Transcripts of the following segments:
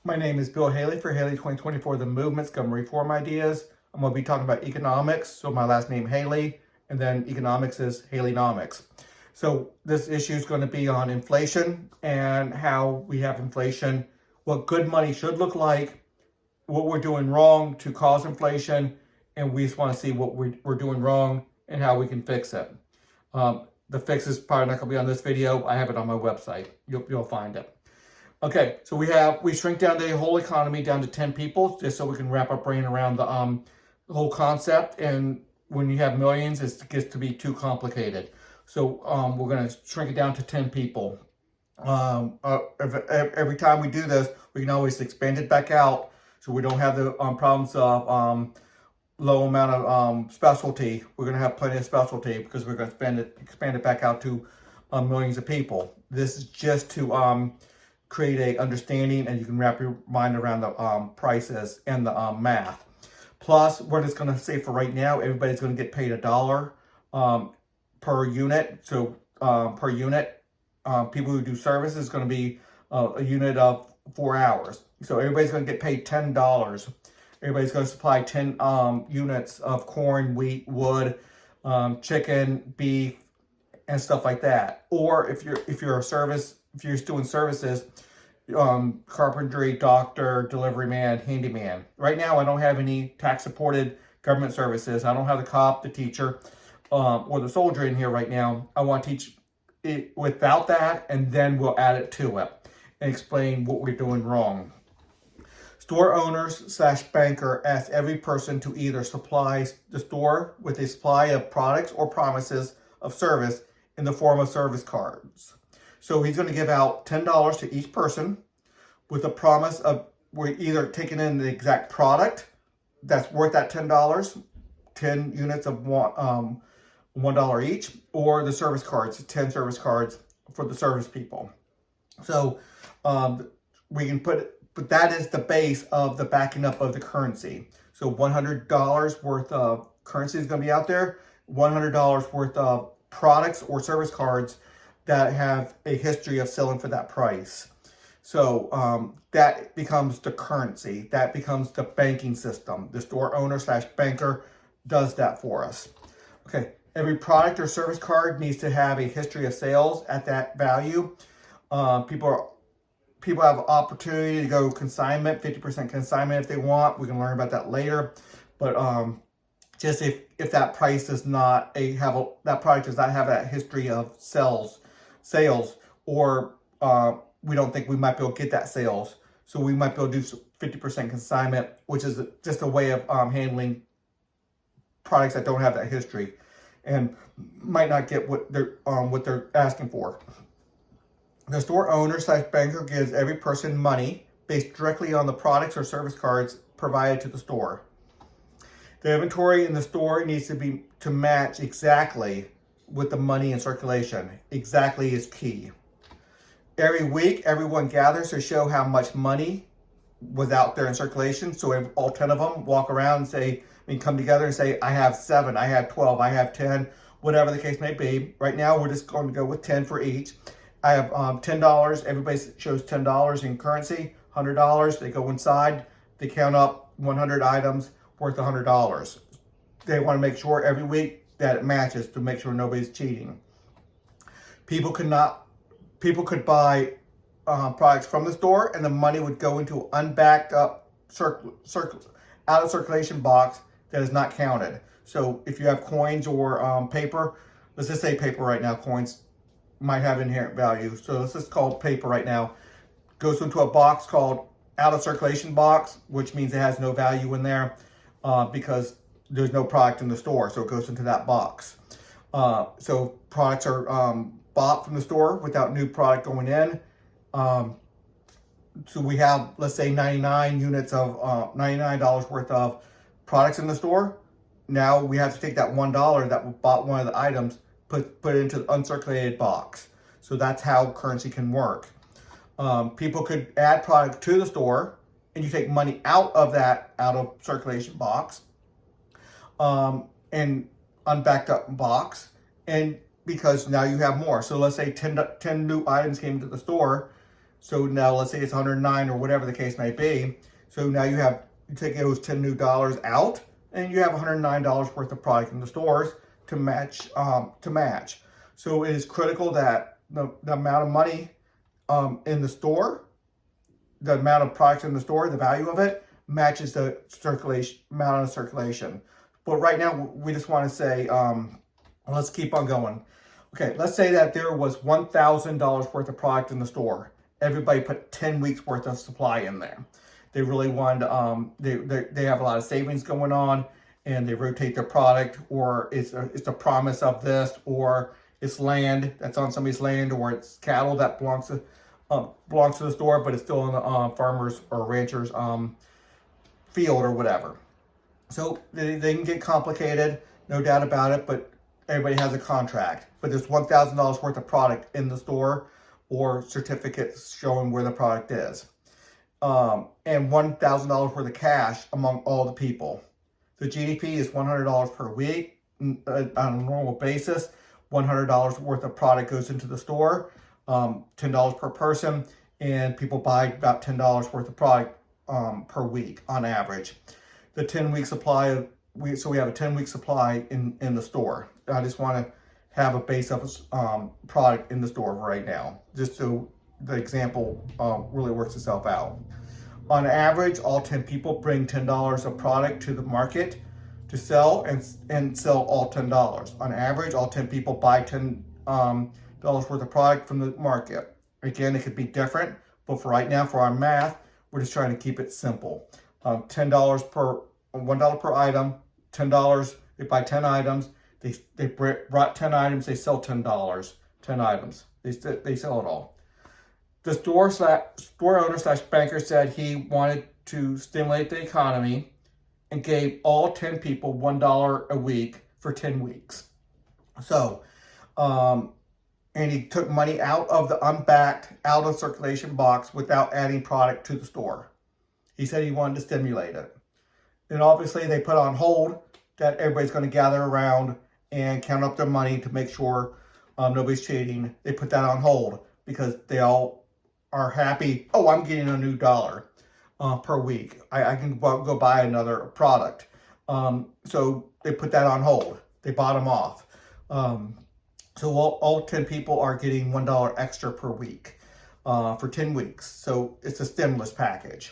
My name is Bill Haley for Haley 2024, the Movement's Government Reform Ideas. I'm going to be talking about economics, so my last name Haley, and then economics is Haleynomics. So this issue is going to be on inflation and how we have inflation, what good money should look like, what we're doing wrong to cause inflation, and we just want to see what we're doing wrong and how we can fix it. The fix is probably not going to be on this video. I have it on my website. You'll find it. Okay, so we shrink down the whole economy down to 10 people just so we can wrap our brain around the whole concept. And when you have millions, it gets to be too complicated. So we're going to shrink it down to 10 people. Every time we do this, we can always expand it back out so we don't have the problems of low amount of specialty. We're going to have plenty of specialty because we're going to expand it back out to millions of people. This is just to create a understanding, and you can wrap your mind around the prices and the math. Plus, what it's going to say for right now, everybody's going to get paid $1 per unit. So per unit, people who do services is going to be a unit of 4 hours. So everybody's going to get paid $10. Everybody's going to supply 10 units of corn, wheat, wood, chicken, beef, and stuff like that. Or if you're doing services, carpentry, doctor, delivery man, handyman. Right now, I don't have any tax-supported government services. I don't have the cop, the teacher, or the soldier in here right now. I want to teach it without that, and then we'll add it to it and explain what we're doing wrong. Store owners / banker ask every person to either supply the store with a supply of products or promises of service in the form of service cards. So he's going to give out $10 to each person with a promise of we're either taking in the exact product that's worth that $10, 10 units of $1 each, or the service cards, 10 service cards for the service people. So we can but that is the base of the backing up of the currency. So $100 worth of currency is going to be out there, $100 worth of products or service cards that have a history of selling for that price. So that becomes the currency. That becomes the banking system. The store owner / banker does that for us. Okay, every product or service card needs to have a history of sales at that value. People have opportunity to go consignment, 50% consignment if they want. We can learn about that later. But just if that price does not that product does not have that history of sales, or we don't think we might be able to get that sales, so we might be able to do 50% consignment, which is just a way of handling products that don't have that history and might not get what they're asking for. The store owner / banker gives every person money based directly on the products or service cards provided to the store. The inventory in the store needs to match exactly with the money in circulation. Exactly is key. Every week, everyone gathers to show how much money was out there in circulation. So all 10 of them walk around and come together and say, I have 7, I have 12, I have 10, whatever the case may be. Right now, we're just going to go with 10 for each. I have $10. Everybody shows $10 in currency, $100. They go inside. They count up 100 items worth $100. They want to make sure every week that it matches to make sure nobody's cheating. People could buy products from the store, and the money would go into an unbacked up out of circulation box that is not counted. So if you have coins or paper, let's just say paper right now, coins might have inherent value. So this is called paper right now. Goes into a box called out of circulation box, which means it has no value in there because there's no product in the store. So it goes into that box. So products are bought from the store without new product going in. So we have, let's say, 99 units of $99 worth of products in the store. Now we have to take that $1 that bought one of the items, put it into the uncirculated box. So that's how currency can work. People could add product to the store, and you take money out of circulation box, and unbacked up box, and because now you have more. So let's say 10 new items came to the store. So now let's say it's 109 or whatever the case may be. So now you take those $10 new out, and you have $109 worth of product in the stores to match. So it is critical that the amount of money in the store, the amount of products in the store, the value of it matches the amount of circulation. But right now we just want to say, let's keep on going. Okay, let's say that there was $1,000 worth of product in the store. Everybody put 10 weeks worth of supply in there. They really wanted, they have a lot of savings going on, and they rotate their product, or it's a promise of this, or it's land that's on somebody's land, or it's cattle that belongs to the store, but it's still on the farmers or ranchers field or whatever. So they can get complicated, no doubt about it, but everybody has a contract. But there's $1,000 worth of product in the store, or certificates showing where the product is. And $1,000 worth of cash among all the people. The GDP is $100 per week on a normal basis. $100 worth of product goes into the store, $10 per person, and people buy about $10 worth of product per week on average. The 10-week supply so we have a 10-week supply in the store. I just want to have a base of product in the store right now, just so the example really works itself out. On average, all 10 people bring $10 of product to the market to sell, and sell all $10. On average, all 10 people buy $10 worth of product from the market. Again, it could be different, but for right now, for our math, we're just trying to keep it simple. $1 per item, $10, they buy 10 items, they brought 10 items, they sell $10, 10 items, they sell it all. The store owner / banker said he wanted to stimulate the economy and gave all 10 people $1 a week for 10 weeks. So, and he took money out of the unbacked, out of circulation box without adding product to the store. He said he wanted to stimulate it. And obviously they put on hold that everybody's going to gather around and count up their money to make sure nobody's cheating. They put that on hold because they all are happy. Oh, I'm getting a new $1 per week. I can go buy another product. So they put that on hold. They bought them off. So all 10 people are getting $1 extra per week for 10 weeks. So it's a stimulus package.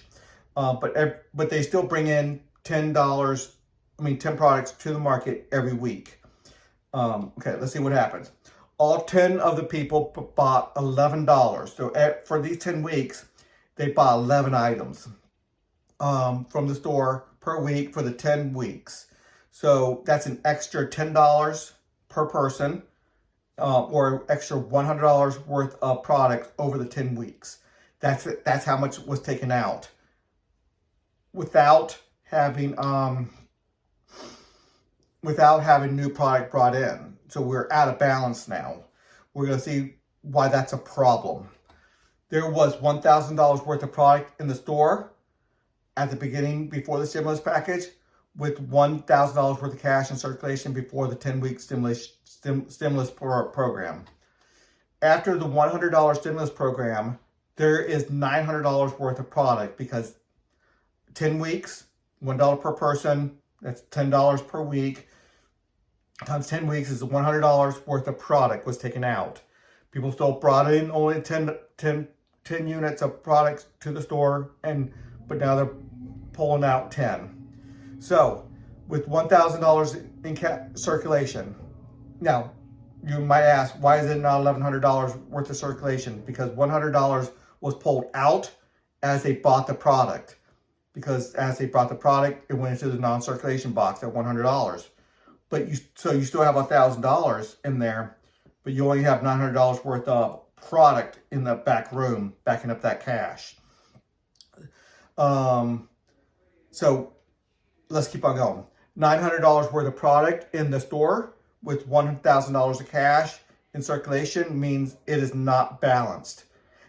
But they still bring in $10 products to the market every week. Okay, let's see what happens. All 10 of the people bought $11. So for these 10 weeks, they bought 11 items from the store per week for the 10 weeks. So that's an extra $10 per person, or extra $100 worth of products over the 10 weeks. That's how much was taken out without having new product brought in. So we're out of balance now. We're going to see why that's a problem. There was $1,000 worth of product in the store at the beginning before the stimulus package, with $1,000 worth of cash in circulation before the 10-week stimulus program. After the $100 stimulus program, there is $900 worth of product, because 10 weeks, $1 per person, that's $10 per week, times 10 weeks is $100 worth of product was taken out. People still brought in only 10 units of products to the store, but now they're pulling out 10. So with $1,000 in circulation, now you might ask, why is it not $1,100 worth of circulation? Because $100 was pulled out as they bought the product. Because as they bought the product, it went into the non-circulation box at $100. So you still have $1,000 in there, but you only have $900 worth of product in the back room, backing up that cash. So let's keep on going. $900 worth of product in the store with $1,000 of cash in circulation means it is not balanced.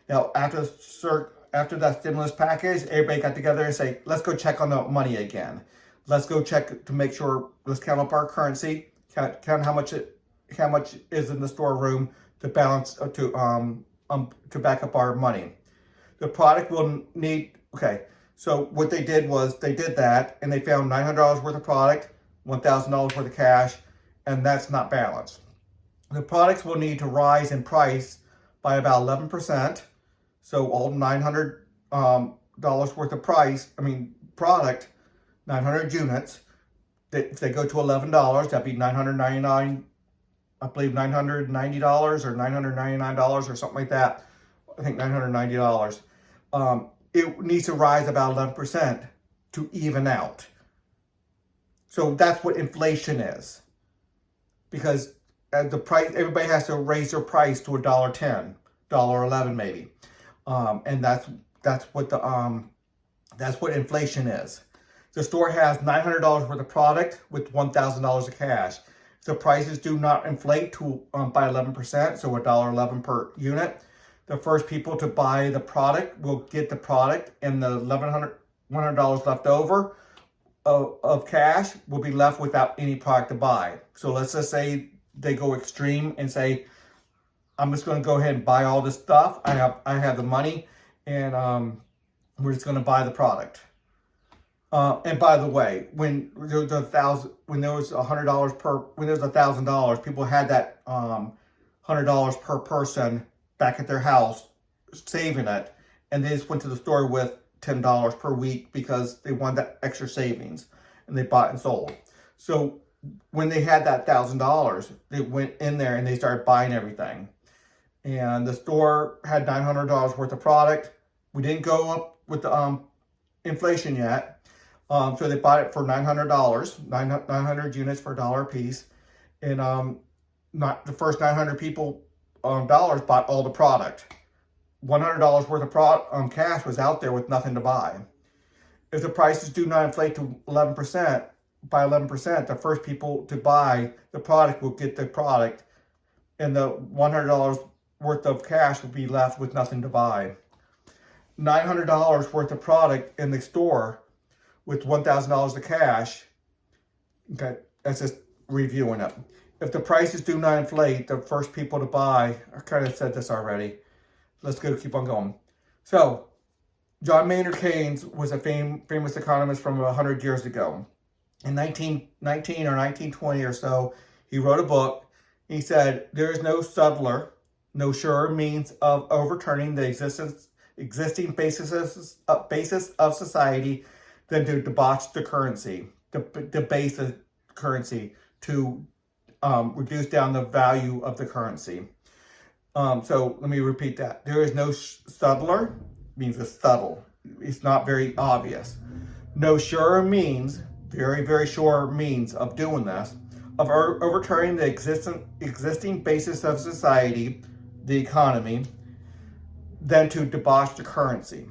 Now, after that stimulus package, everybody got together and say, let's go check on the money again. Let's go check to make sure, let's count up our currency, count how much is in the storeroom to balance, to back up our money. The product will need, okay, so what they did was they did that and they found $900 worth of product, $1,000 worth of cash, and that's not balanced. The products will need to rise in price by about 11%. So all $900 worth of product, 900 units, if they go to $11, that'd be $999, I believe $990 or $999 or something like that. I think $990. It needs to rise about 11% to even out. So that's what inflation is. Because the price, everybody has to raise their price to $1.10, $1.11 maybe. And that's what inflation is. The store has $900 worth of product with $1,000 of cash. If the prices do not inflate to by 11%, so $1.11 per unit, the first people to buy the product will get the product, and the $100 left over of cash will be left without any product to buy. So let's just say they go extreme and say, I'm just going to go ahead and buy all this stuff. I have the money, and we're just going to buy the product. And by the way, when there was $1,000, people had that $100 per person back at their house saving it, and they just went to the store with $10 per week because they wanted that extra savings, and they bought and sold. So when they had that $1,000, they went in there and they started buying everything. And the store had $900 worth of product. We didn't go up with the inflation yet. So they bought it for $900, 900 units for $1 a piece. And not the first 900 people dollars bought all the product. $100 worth of cash was out there with nothing to buy. If the prices do not inflate to 11%, by 11%, the first people to buy the product will get the product, and the $100 worth of cash will be left with nothing to buy. $900 worth of product in the store with $1,000 of cash. Okay, that's just reviewing it. If the prices do not inflate, the first people to buy, I kind of said this already. Let's keep on going. So, John Maynard Keynes was a famous economist from 100 years ago. In 1919 or 1920 or so, he wrote a book. He said, there is no subtler, no surer means of overturning the existing basis of society than to debauch the currency, debase the currency, to reduce down the value of the currency. So let me repeat that. There is no subtler, means it's subtle. It's not very obvious. No surer means, very, very sure means of doing this, of overturning the existing basis of society, the economy, than to debauch the currency.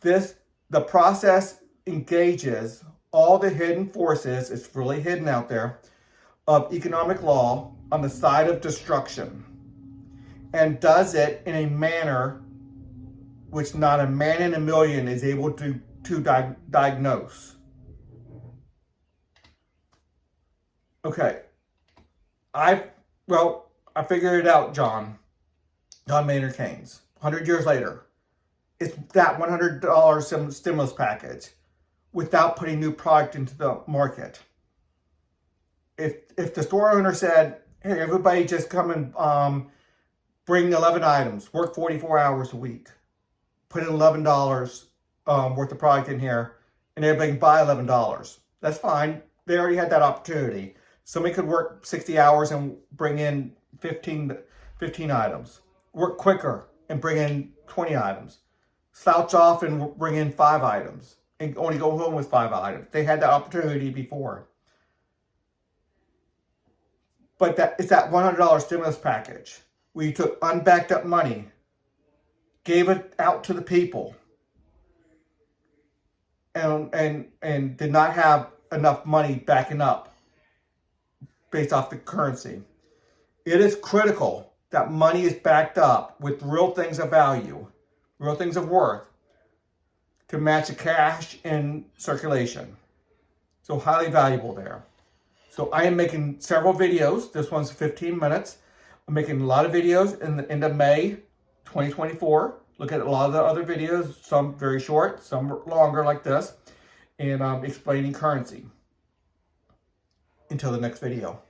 The process engages all the hidden forces, it's really hidden out there, of economic law on the side of destruction, and does it in a manner which not a man in a million is able to diagnose. Okay, I figured it out, John Maynard Keynes, 100 years later. It's that $100 stimulus package without putting new product into the market. If the store owner said, hey, everybody just come and bring 11 items, work 44 hours a week, put in $11 worth of product in here, and everybody can buy $11. That's fine. They already had that opportunity. Somebody could work 60 hours and bring in 15 items. Work quicker and bring in 20 items. Slouch off and bring in 5 items and only go home with 5 items. They had that opportunity before. But it's that $100 stimulus package where you took unbacked up money, gave it out to the people, and did not have enough money backing up based off the currency. It is critical that money is backed up with real things of value, real things of worth, to match the cash in circulation. So highly valuable there. So I am making several videos. This one's 15 minutes. I'm making a lot of videos in the end of May 2024. Look at a lot of the other videos, some very short, some longer like this, and explaining currency. Until the next video.